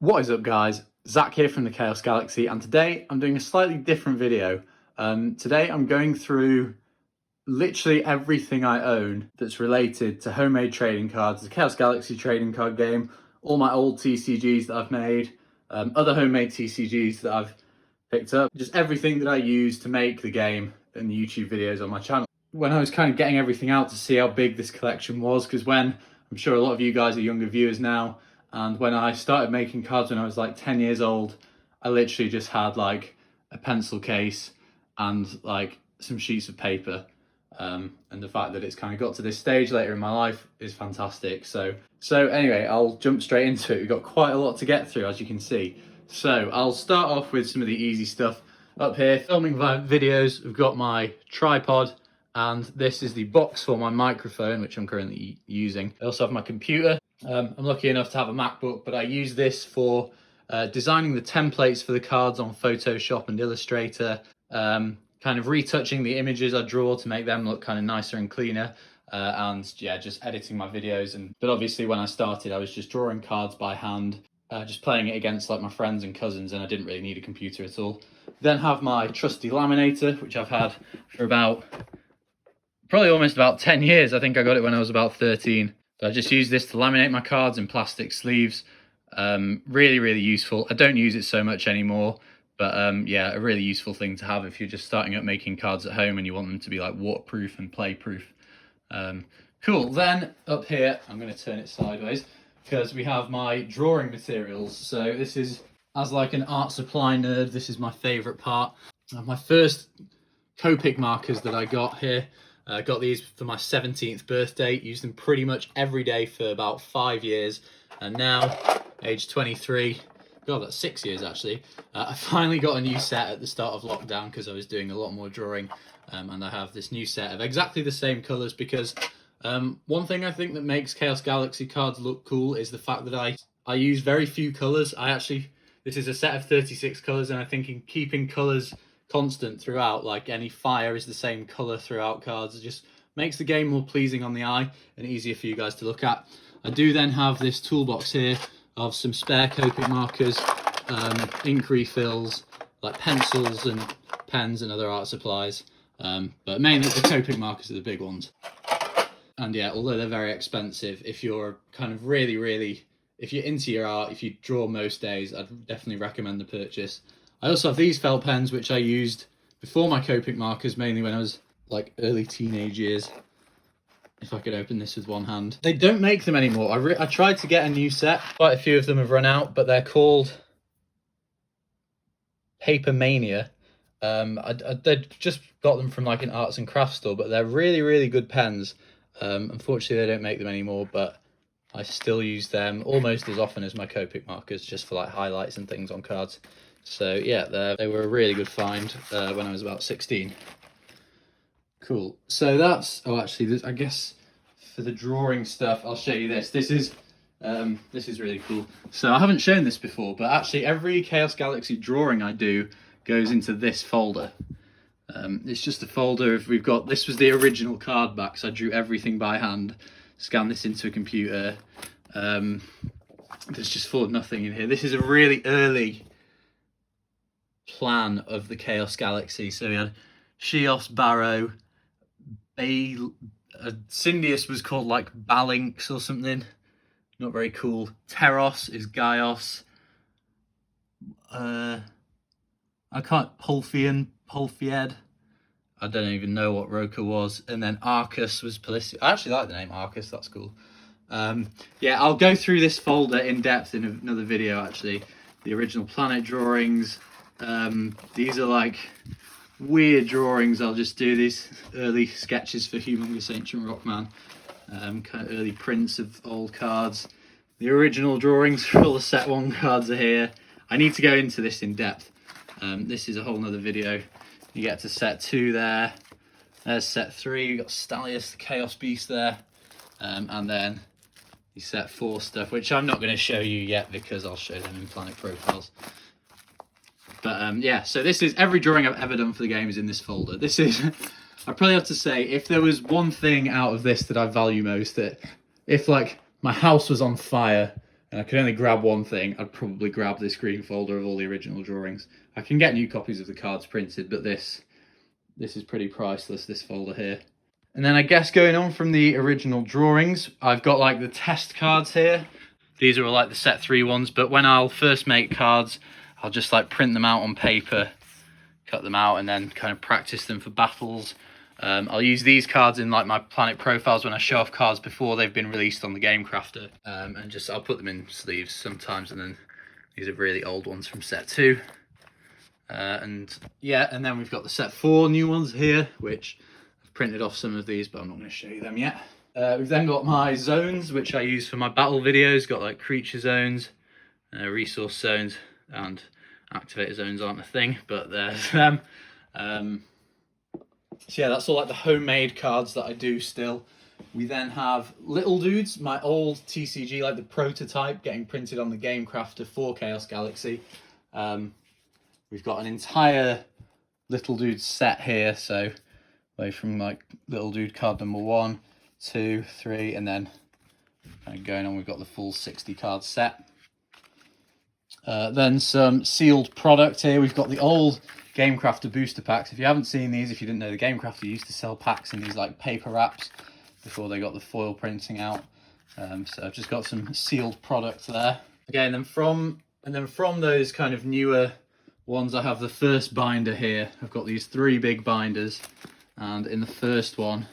What is up, guys? Zach here from the Chaos Galaxy, and today I'm doing a slightly different video. Today I'm going through literally everything I own that's related to homemade trading cards, the Chaos Galaxy trading card game, all my old TCGs that I've made, other homemade TCGs that I've picked up, just everything that I use to make the game and the YouTube videos on my channel. When I was kind of getting everything out to see how big this collection was, because I'm sure a lot of you guys are younger viewers now, and when I started making cards when I was like 10 years old, I literally just had like a pencil case and like some sheets of paper. And the fact that it's kind of got to this stage later in my life is fantastic. So anyway, I'll jump straight into it. We've got quite a lot to get through, as you can see. So I'll start off with some of the easy stuff. Up here, filming videos, I've got my tripod, and this is the box for my microphone, which I'm currently using. I also have my computer. I'm lucky enough to have a MacBook, but I use this for designing the templates for the cards on Photoshop and Illustrator, kind of retouching the images I draw to make them look kind of nicer and cleaner, and yeah, just editing my videos. But obviously when I started, I was just drawing cards by hand, just playing it against like my friends and cousins, and I didn't really need a computer at all. Then have my trusty laminator, which I've had for probably almost about 10 years. I think I got it when I was about 13. But I just use this to laminate my cards in plastic sleeves. Really, really useful. I don't use it so much anymore, but yeah, a really useful thing to have if you're just starting up making cards at home and you want them to be like waterproof and play-proof. Cool. Then up here, I'm going to turn it sideways because we have my drawing materials. So this is, as like an art supply nerd, this is my favourite part. My first Copic markers that I got here. I got these for my 17th birthday, used them pretty much every day for about 5 years, and now, age 23, God, that's 6 years actually, I finally got a new set at the start of lockdown because I was doing a lot more drawing, and I have this new set of exactly the same colours because one thing I think that makes Chaos Galaxy cards look cool is the fact that I use very few colours. This is a set of 36 colours, and I think in keeping colours constant throughout, like any fire is the same color throughout cards, it just makes the game more pleasing on the eye and easier for you guys to look at. I do then have this toolbox here of some spare Copic markers, ink refills, like pencils and pens and other art supplies, but mainly the Copic markers are the big ones. And yeah, although they're very expensive, if you're kind of really if you're into your art, if you draw most days, I'd definitely recommend the purchase. I also have these felt pens, which I used before my Copic markers, mainly when I was like early teenage years. If I could open this with one hand. They don't make them anymore. I tried to get a new set. Quite a few of them have run out, but they're called Paper Mania. I just got them from like an arts and crafts store, but they're really good pens. Unfortunately, they don't make them anymore, but I still use them almost as often as my Copic markers, just for like highlights and things on cards. So yeah, they were a really good find when I was about 16. Cool. So that's, actually, I guess for the drawing stuff, I'll show you this. This is really cool. So I haven't shown this before, but actually every Chaos Galaxy drawing I do goes into this folder. It's just a folder of, this was the original card back, so I drew everything by hand, scanned this into a computer. There's just full of nothing in here. This is a really early plan of the Chaos Galaxy. So we had Chaos Barrow, Syndius was called like Balinx or something, not very cool. Teros is Gaios, Pulfied, I don't even know what Roka was, and then Arcus was Pelissio. I actually like the name Arcus, that's cool. Yeah, I'll go through this folder in depth in another video actually. The original planet drawings. These are like weird drawings. I'll just do these early sketches for Humongous Ancient Rockman, kind of early prints of old cards. The original drawings for all the set 1 cards are here. I need to go into this in depth. This is a whole nother video. You get to set 2 there. There's set 3. We've got Stalius, the Chaos Beast there, and then the set 4 stuff, which I'm not going to show you yet because I'll show them in Planet Profiles. But yeah, so this is every drawing I've ever done for the game is in this folder. This is, I probably have to say, if there was one thing out of this that I value most, that if like my house was on fire and I could only grab one thing, I'd probably grab this green folder of all the original drawings. I can get new copies of the cards printed, but this is pretty priceless, this folder here. And then I guess going on from the original drawings, I've got like the test cards here. These are all like the set 3 ones, but when I'll first make cards, I'll just like print them out on paper, cut them out, and then kind of practice them for battles. I'll use these cards in like my Planet profiles when I show off cards before they've been released on the Game Crafter, and just I'll put them in sleeves sometimes, and then these are really old ones from set 2. And yeah, and then we've got the set 4 new ones here, which I've printed off some of these, but I'm not going to show you them yet. We've then got my zones, which I use for my battle videos. Got like creature zones, resource zones, and activator zones aren't a thing, but there's them. So yeah, that's all like the homemade cards that I do still. We then have Little Dudes, my old TCG, like the prototype, getting printed on the Game Crafter for Chaos Galaxy. We've got an entire Little Dudes set here, so away from like Little Dude card number 1, 2, 3, and then kind of going on, we've got the full 60 card set. Then some sealed product here. We've got the old Game Crafter booster packs. If you haven't seen these, if you didn't know, the Game Crafter used to sell packs in these like paper wraps before they got the foil printing out. So I've just got some sealed product there. Okay, and then from those kind of newer ones, I have the first binder here. I've got these 3 big binders, and in the first one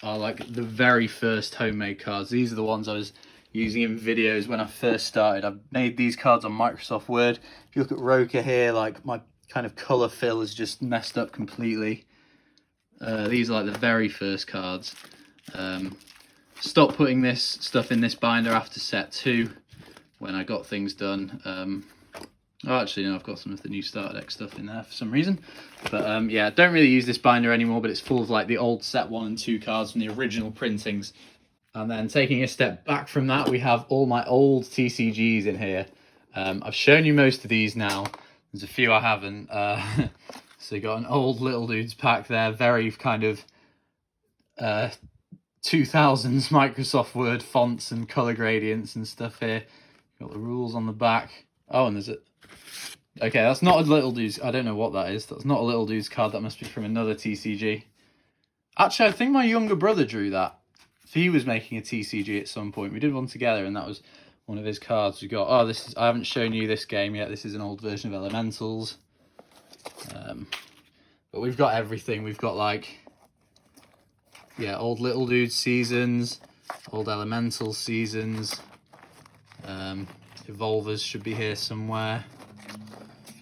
are like the very first homemade cards. These are the ones I was using in videos when I first started. I've made these cards on Microsoft Word. If you look at Roka here, like my kind of color fill is just messed up completely. These are like the very first cards. Stopped putting this stuff in this binder after set 2 when I got things done. Oh, actually, no, I've got some of the new starter deck stuff in there for some reason. But yeah, I don't really use this binder anymore, but it's full of like the old set 1 and 2 cards from the original printings. And then taking a step back from that, we have all my old TCGs in here. I've shown you most of these now. There's a few I haven't. So you got an old Little Dudes pack there, very kind of 2000s Microsoft Word fonts and color gradients and stuff here. Got the rules on the back. Oh, and there's a... Okay, that's not a Little Dudes... I don't know what that is. That's not a Little Dudes card. That must be from another TCG. Actually, I think my younger brother drew that. He was making a TCG at some point. We did one together, and that was one of his cards. We got... Oh, this is... I haven't shown you this game yet. This is an old version of Elementals. But we've got everything. We've got, like... Yeah, old Little Dudes seasons. Old Elemental seasons. Evolvers should be here somewhere.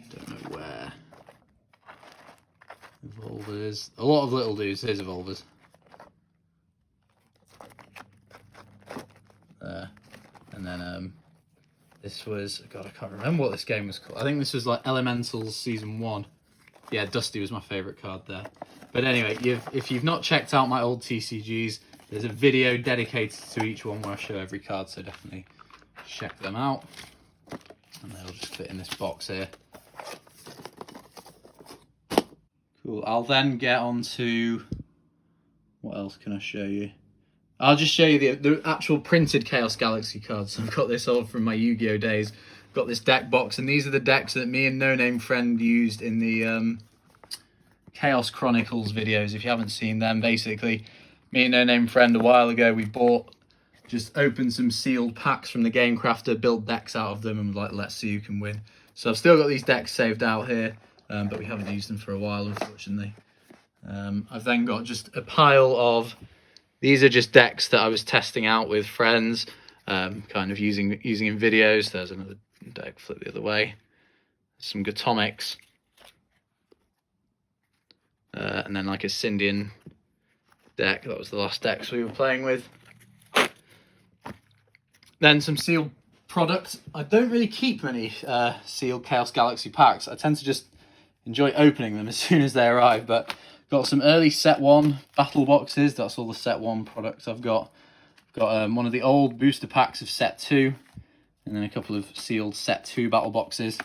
Don't know where. Evolvers. A lot of Little Dudes. Here's Evolvers. There. And then this was... God, I can't remember what this game was called. I think this was like Elementals Season 1. Yeah, Dusty was my favourite card there. But anyway, if you've not checked out my old TCGs, there's a video dedicated to each one where I show every card, so definitely check them out. And they'll just fit in this box here. Cool. I'll then get on to... What else can I show you? I'll just show you the actual printed Chaos Galaxy cards. I've got this all from my Yu-Gi-Oh days. I've got this deck box, and these are the decks that me and No Name Friend used in the Chaos Chronicles videos. If you haven't seen them, basically, me and No Name Friend a while ago, we just opened some sealed packs from the Game Crafter, built decks out of them, and like, let's see who can win. So I've still got these decks saved out here, but we haven't used them for a while, unfortunately. I've then got just a pile of... These are just decks that I was testing out with friends, kind of using in videos. There's another deck, flip the other way. Some Gatomics. And then like a Syndian deck. That was the last decks we were playing with. Then some sealed product. I don't really keep many sealed Chaos Galaxy packs. I tend to just enjoy opening them as soon as they arrive, but got some early set 1 battle boxes. That's all the set 1 products I've got. Got one of the old booster packs of set 2, and then a couple of sealed set 2 battle boxes.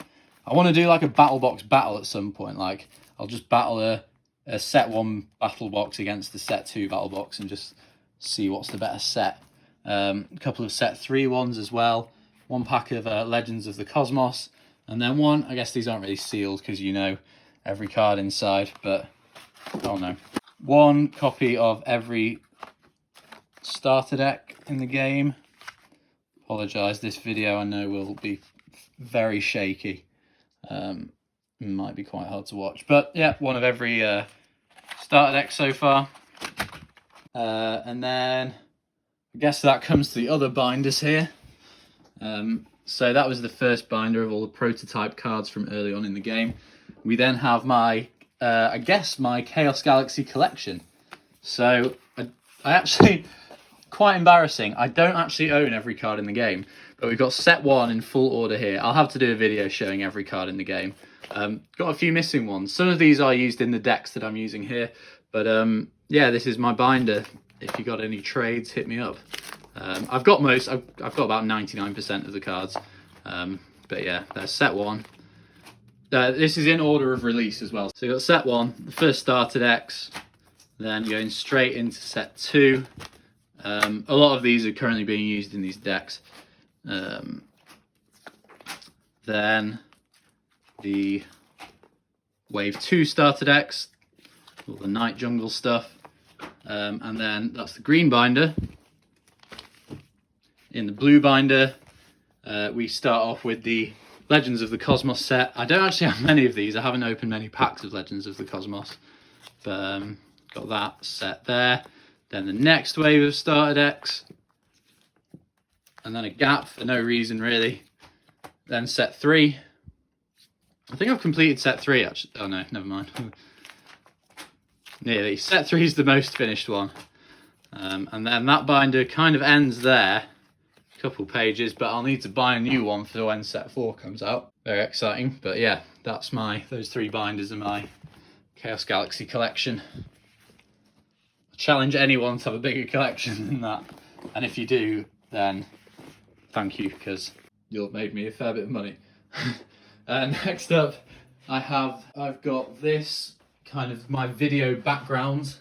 I want to do like a battle box battle at some point. Like, I'll just battle a set 1 battle box against the set 2 battle box and just see what's the better set. A couple of set 3 ones as well. one pack of Legends of the Cosmos, and then one, I guess these aren't really sealed because you know every card inside, but oh no. One copy of every starter deck in the game. Apologise, this video I know will be very shaky. Might be quite hard to watch, but yeah, one of every starter deck so far. And then I guess that comes to the other binders here. So that was the first binder of all the prototype cards from early on in the game. We then have my, I guess my Chaos Galaxy collection. So I actually, quite embarrassing, I don't actually own every card in the game, but we've got set 1 in full order here. I'll have to do a video showing every card in the game. Got a few missing ones. Some of these are used in the decks that I'm using here, but yeah, this is my binder. If you got any trades, hit me up. I've got most. I've got about 99% of the cards. But yeah, there's set 1. This is in order of release as well. So you got set 1, the first starter decks, then going straight into set 2. A lot of these are currently being used in these decks. Then the Wave 2 starter decks, all the Night Jungle stuff. And then that's the green binder. In the blue binder, we start off with the Legends of the Cosmos set. I don't actually have many of these. I haven't opened many packs of Legends of the Cosmos. But got that set there. Then the next wave of starter decks. And then a gap for no reason really. Then set 3. I think I've completed set 3 actually. Oh no, never mind. Nearly. Set 3 is the most finished one. And then that binder kind of ends there. A couple pages, but I'll need to buy a new one for when set 4 comes out. Very exciting. But yeah, that's those 3 binders are my Chaos Galaxy collection. I challenge anyone to have a bigger collection than that. And if you do, then thank you, because you'll have made me a fair bit of money. Next up, I've got this kind of my video background.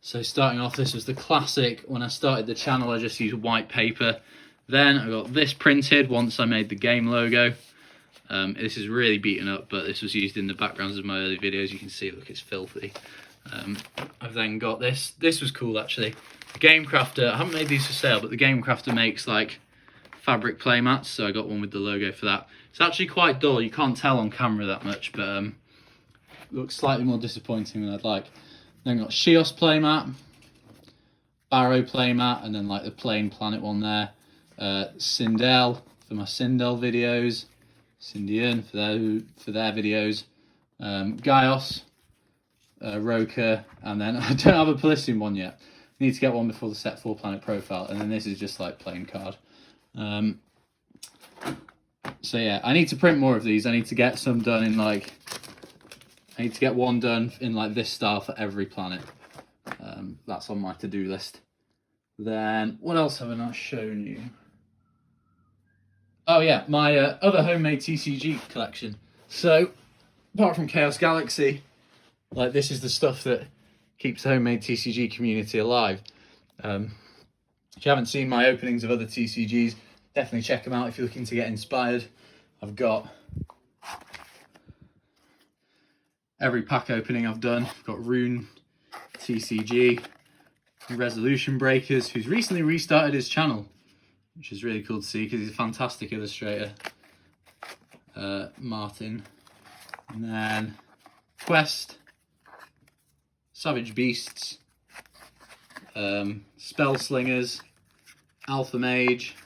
So starting off, this was the classic. When I started the channel, I just used white paper. Then I got this printed once I made the game logo. This is really beaten up, but this was used in the backgrounds of my early videos. You can see, look, it's filthy. I've then got this. This was cool, actually. The Game Crafter, I haven't made these for sale, but the Game Crafter makes like fabric playmats, so I got one with the logo for that. It's actually quite dull. You can't tell on camera that much, but looks slightly more disappointing than I'd like. Then got Chaos playmat, Barrow playmat, and then like the plain planet one there. Sindel for my Sindel videos, Sindian for their videos. Gaios, Roker, and then I don't have a Palladium one yet. Need to get one before the set 4 planet profile, and then this is just like plain card. So yeah, I need to print more of these. I need to get some done in like, I need to get one done in like this style for every planet. That's on my to-do list. Then what else have I not shown you? Oh yeah, my other homemade TCG collection. So apart from Chaos Galaxy, like this is the stuff that keeps the homemade TCG community alive. If you haven't seen my openings of other TCGs, definitely check them out if you're looking to get inspired. I've got every pack opening I've done. I've got Rune TCG, Resolution Breakers, who's recently restarted his channel, which is really cool to see because he's a fantastic illustrator. Martin. And then Quest, Savage Beasts, Spell Slingers, Alpha Mage,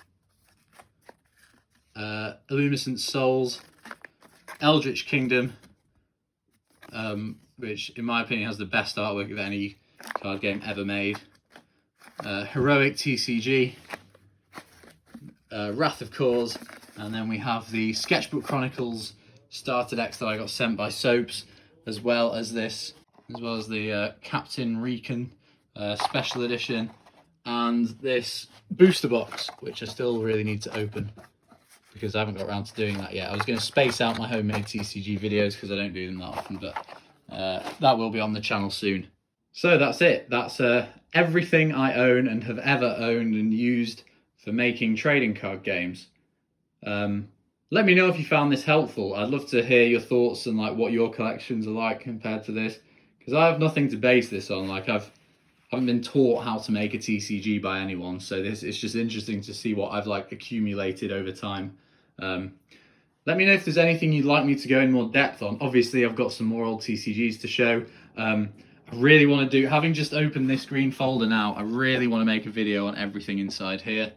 Illumiscent Souls, Eldritch Kingdom, which in my opinion has the best artwork of any card game ever made, Heroic TCG, Wrath of Cause, and then we have the Sketchbook Chronicles starter decks that I got sent by Soaps, as well as the Captain Recon special edition, and this booster box, which I still really need to open because I haven't got around to doing that yet. I was going to space out my homemade TCG videos because I don't do them that often, but that will be on the channel soon. So that's it. That's everything I own and have ever owned and used for making trading card games. Let me know if you found this helpful. I'd love to hear your thoughts and like what your collections are like compared to this, because I have nothing to base this on. Like I haven't been taught how to make a TCG by anyone, so it's just interesting to see what I've like accumulated over time. Let me know if there's anything you'd like me to go in more depth on. Obviously, I've got some more old TCGs to show. I really want to do, having just opened this green folder now, I really want to make a video on everything inside here.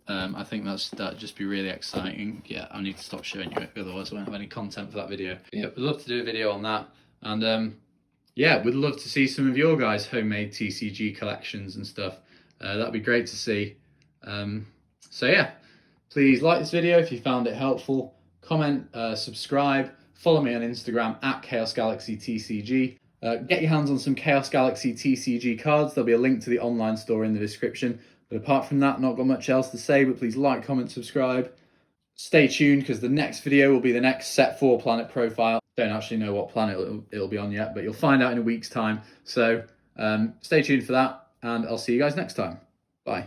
I think that'd just be really exciting. Yeah, I need to stop showing you it, otherwise I won't have any content for that video. Yeah, we'd love to do a video on that. And yeah, we'd love to see some of your guys' homemade TCG collections and stuff. That'd be great to see. So yeah, please like this video if you found it helpful. Comment, subscribe, follow me on Instagram at Chaos Galaxy TCG. Get your hands on some Chaos Galaxy TCG cards. There'll be a link to the online store in the description. But apart from that, not got much else to say, but please like, comment, subscribe. Stay tuned, because the next video will be the next Set 4 planet profile. Don't actually know what planet it'll be on yet, but you'll find out in a week's time. So stay tuned for that, and I'll see you guys next time. Bye.